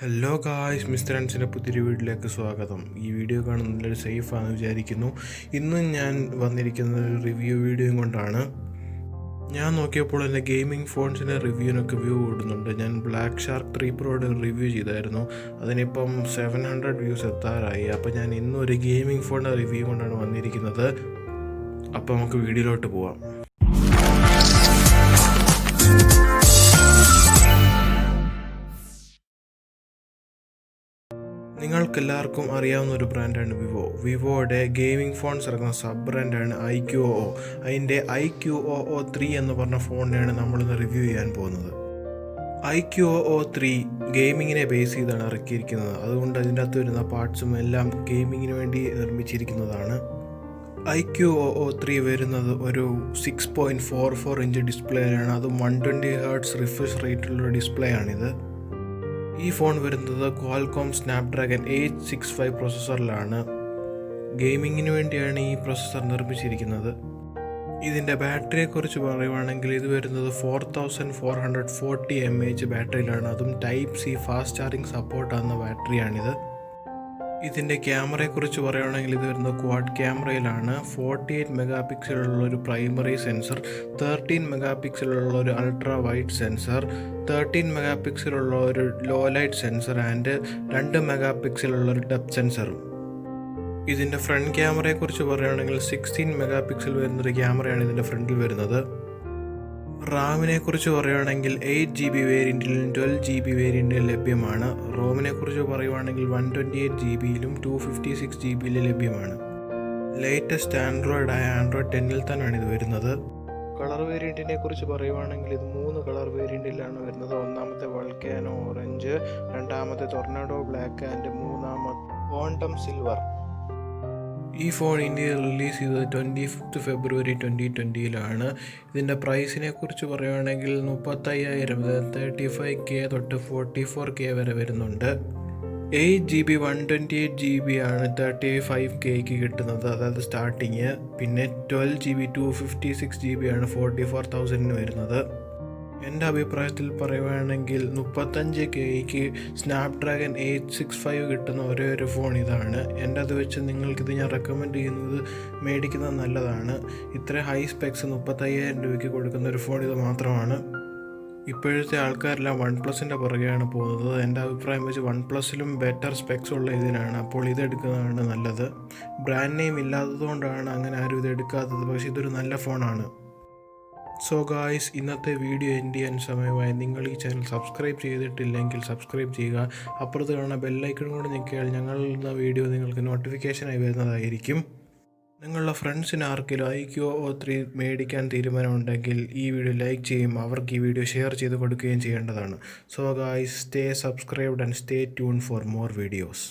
Hello guys, mister ആൻസിൻ്റെ പുതിയൊരു വീഡിയോയിലേക്ക് സ്വാഗതം. ഈ വീഡിയോ കാണുന്ന നല്ലൊരു സേഫാണെന്ന് വിചാരിക്കുന്നു. ഇന്നും ഞാൻ വന്നിരിക്കുന്ന ഒരു റിവ്യൂ വീഡിയോയും കൊണ്ടാണ്. ഞാൻ നോക്കിയപ്പോൾ എൻ്റെ ഗെയിമിംഗ് ഫോൺസിൻ്റെ റിവ്യൂവിനൊക്കെ വ്യൂ ഓടുന്നുണ്ട്. ഞാൻ ബ്ലാക്ക് ഷാർക്ക് 3 പ്രോയുടെ റിവ്യൂ ചെയ്തായിരുന്നു. അതിനിപ്പം 700 വ്യൂസ് എത്താറായി. അപ്പോൾ ഞാൻ ഇന്നും ഒരു ഗെയിമിംഗ് ഫോണിൻ്റെ റിവ്യൂ കൊണ്ടാണ് വന്നിരിക്കുന്നത്. അപ്പോൾ നമുക്ക് വീഡിയോയിലോട്ട് പോവാം. നിങ്ങൾക്കെല്ലാവർക്കും അറിയാവുന്ന ഒരു ബ്രാൻഡാണ് വിവോയുടെ ഗെയിമിംഗ് ഫോൺസ് ഇറങ്ങുന്ന സബ് ബ്രാൻഡാണ് IQOO. അതിൻ്റെ IQOO 3 എന്ന് പറഞ്ഞ ഫോണിനെയാണ് നമ്മളിന്ന് റിവ്യൂ ചെയ്യാൻ പോകുന്നത്. IQOO 3 ഗെയിമിങ്ങിനെ ബേസ് ചെയ്താണ് ഇറക്കിയിരിക്കുന്നത്. അതുകൊണ്ട് അതിൻ്റെ അകത്ത് വരുന്ന പാർട്സും എല്ലാം ഗെയിമിങ്ങിന് വേണ്ടി നിർമ്മിച്ചിരിക്കുന്നതാണ്. IQOO 3 വരുന്നത് ഒരു 6.44 ഇഞ്ച് ഡിസ്പ്ലേയിലാണ്. അതും 120 Hz റിഫ്രഷ് റേറ്റുള്ള ഡിസ്പ്ലേ ആണിത്. ഈ ഫോൺ വരുന്നത് ക്വാൾകോം സ്നാപ്ഡ്രാഗൺ 865 പ്രോസസ്സറിലാണ്. ഗെയിമിങ്ങിന് വേണ്ടിയാണ് ഈ പ്രോസസ്സർ നിർമ്മിച്ചിരിക്കുന്നത്. ഇതിൻ്റെ ബാറ്ററിയെക്കുറിച്ച് പറയുവാണെങ്കിൽ ഇത് വരുന്നത് 4440 mAh ബാറ്ററിയിലാണ്. അതും ടൈപ്പ് സി ഫാസ്റ്റ് ചാർജിങ് സപ്പോർട്ടാകുന്ന ബാറ്ററിയാണിത്. ഇതിൻ്റെ ക്യാമറയെക്കുറിച്ച് പറയുകയാണെങ്കിൽ ഇത് വരുന്നത് ക്വാഡ് ക്യാമറയിലാണ്. 48 മെഗാ പിക്സലുള്ള ഒരു പ്രൈമറി സെൻസർ, 13 മെഗാ പിക്സലുള്ള ഒരു അൾട്രാ വൈഡ് സെൻസർ, 13 മെഗാ പിക്സലുള്ള ഒരു low light sensor and 2 mega പിക്സലുള്ള ഒരു ഡെപ്ത് സെൻസറും. ഇതിൻ്റെ ഫ്രണ്ട് ക്യാമറയെക്കുറിച്ച് പറയുകയാണെങ്കിൽ 16 മെഗാ പിക്സൽ വരുന്നൊരു ക്യാമറയാണ് ഇതിൻ്റെ ഫ്രണ്ടിൽ വരുന്നത്. റാമിനെ കുറിച്ച് പറയുകയാണെങ്കിൽ 8 GB വേരിയൻറ്റിലും 12 GB വേരിയൻറ്റിലും ലഭ്യമാണ്. റോമിനെ കുറിച്ച് പറയുകയാണെങ്കിൽ 128 GB-യിലും 256 GB-യിലും ലഭ്യമാണ്. ലേറ്റസ്റ്റ് ആൻഡ്രോയിഡായ ആൻഡ്രോയിഡ് 10-ൽ തന്നെയാണ് ഇത് വരുന്നത്. കളർ വേരിയൻറ്റിനെ കുറിച്ച് പറയുകയാണെങ്കിൽ ഇത് 3 കളർ വേരിയൻറ്റിലാണ് വരുന്നത്. ഒന്നാമത്തെ വൾക്കാനോ ഓറഞ്ച്, രണ്ടാമത്തെ ടൊർണാഡോ ബ്ലാക്ക് ആൻഡ് മൂന്നാമത്തെ ക്വാണ്ടം സിൽവർ. ഈ ഫോൺ ഇന്ത്യയിൽ റിലീസ് ചെയ്തത് 25 ഫെബ്രുവരി 2020-ലാണ്. ഇതിൻ്റെ പ്രൈസിനെ കുറിച്ച് പറയുകയാണെങ്കിൽ 35,000 35K തൊട്ട് 44K വരെ വരുന്നുണ്ട്. 8 GB 128 GB ആണ് 35Kക്ക് കിട്ടുന്നത്, അതായത് സ്റ്റാർട്ടിങ്. പിന്നെ 12 GB 256 GB ആണ് 44,000 വരുന്നത്. എൻ്റെ അഭിപ്രായത്തിൽ പറയുകയാണെങ്കിൽ 35Kക്ക് സ്നാപ്ഡ്രാഗൺ 865 കിട്ടുന്ന ഒരേ ഒരു ഫോൺ ഇതാണ്. എൻ്റെ അത് വെച്ച് നിങ്ങൾക്കിത് ഞാൻ റെക്കമെൻഡ് ചെയ്യുന്നത് മേടിക്കുന്നത് നല്ലതാണ്. ഇത്ര ഹൈ സ്പെക്സ് 35,000 രൂപയ്ക്ക് കൊടുക്കുന്ന ഒരു ഫോൺ ഇത് മാത്രമാണ്. ഇപ്പോഴത്തെ ആൾക്കാരെല്ലാം OnePlusൻ്റെ പുറകെയാണ് പോകുന്നത്. എൻ്റെ അഭിപ്രായം വെച്ച് OnePlusലും ബെറ്റർ സ്പെക്സ് ഉള്ള ഇതിനാണ്. അപ്പോൾ ഇതെടുക്കുന്നതാണ് നല്ലത്. ബ്രാൻഡ് നെയിം ഇല്ലാത്തതുകൊണ്ടാണ് അങ്ങനെ ആരും ഇതെടുക്കാത്തത്. പക്ഷേ ഇതൊരു നല്ല ഫോണാണ്. സോ ഗായ്സ്, ഇന്നത്തെ വീഡിയോ എൻഡ് ചെയ്യാൻ സമയമായി. നിങ്ങൾ ഈ ചാനൽ സബ്സ്ക്രൈബ് ചെയ്തിട്ടില്ലെങ്കിൽ സബ്സ്ക്രൈബ് ചെയ്യുക. അപ്പുറത്ത് കാണുന്ന ബെല്ലൈക്കൺ കൂടെ ഞെക്കിയാൽ ഞങ്ങളുടെ വീഡിയോ നിങ്ങൾക്ക് നോട്ടിഫിക്കേഷനായി വരുന്നതായിരിക്കും. നിങ്ങളുടെ ഫ്രണ്ട്സിന് ആർക്കെങ്കിലും IQOO 3 മേടിക്കാൻ തീരുമാനമുണ്ടെങ്കിൽ ഈ വീഡിയോ ലൈക്ക് ചെയ്യും, അവർക്ക് ഈ വീഡിയോ ഷെയർ ചെയ്ത് കൊടുക്കുകയും ചെയ്യേണ്ടതാണ്. So guys, stay subscribed and stay tune for more videos.